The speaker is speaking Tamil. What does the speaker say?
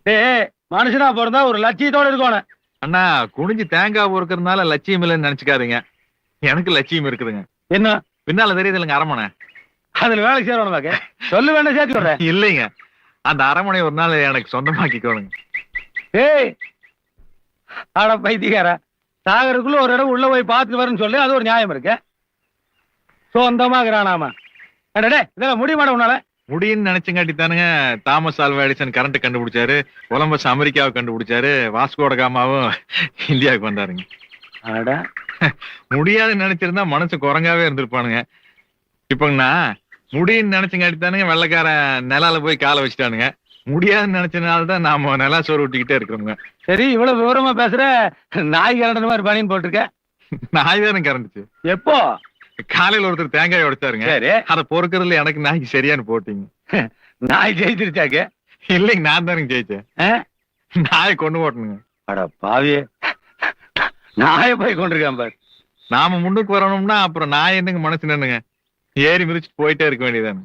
டேய் மனுஷனா பிறந்தா ஒரு லட்சியத்தோட இருக்கணும். அண்ணா குனிஞ்சு தேங்காய் பொறுக்கிறதுனால லட்சியம் இல்லைன்னு நினைச்சுக்காதீங்க. எனக்கு லட்சியம் இருக்குதுங்க. என்ன பின்னால தெரியுது இல்லைங்க அரமனை. அதுல வேலை செய்யறவன பாக்க சொல்லு வேண்டாம் சேர்த்து விடுறேன். இல்லைங்க, அந்த அரமனை ஒரு நாள் எனக்கு சொந்தமாக்கிக்கோணுங்க. ஏய் ஆட பைத்தியக்காரா, சாகருக்குள்ள ஒரு இடம் உள்ள போய் பார்த்துட்டு வரேன்னு சொல்லி அது ஒரு நியாயம் இருக்கு. சொந்தமாகறானாமா டே இதெல்லாம் முடிய மாட்டேன் உன்னால. முடியும்னு நினைச்சங்காட்டி தானுங்க தாமஸ் ஆல்வா எடிசன் கரண்ட் கண்டுபிடிச்சாரு, கொலம்பஸ் அமெரிக்காவை கண்டுபிடிச்சாரு, வாஸ்கோட காமாவும் இந்தியாவுக்கு வந்தாருங்க. அட முடியாதுன்னு நினைச்சிருந்தா மனசு குரங்காவே இருந்திருப்பானுங்க. இப்பங்கண்ணா முடியும்னு நினைச்சங்காட்டி தானுங்க வெள்ளைக்காரன் நிலால போய் காலை வச்சுட்டானுங்க. முடியாதுன்னு நினைச்சனால்தான் நாம நிலா சோறு விட்டுக்கிட்டே இருக்கிறோங்க. சரி இவ்வளவு விவரமா பேசுற, நாய் கரண்ட மாதிரி பனின்னு போட்டிருக்க. நாய் தானே கறந்துச்சு. எப்போ? காலையில ஒருத்தர் தேங்காய் உடைச்சாருங்க. சரி அதை பொறுக்கிறதுல எனக்கு நாய்க்கு சரியானு போட்டீங்க. நாய் ஜெயிச்சிருச்சாக்கு? இல்லைங்க, நான் தானுங்க ஜெயிச்சேன். நாயை கொண்டு போட்டணுங்க. அட பாவியே, நாயை போய் கொண்டிருக்கான் பாரு. நாம முன்னுக்கு வரணும்னா அப்புறம் நாய் என்னங்க மனசு நின்னுங்க, ஏறி மிதிச்சுட்டு போயிட்டே இருக்க வேண்டியதானு.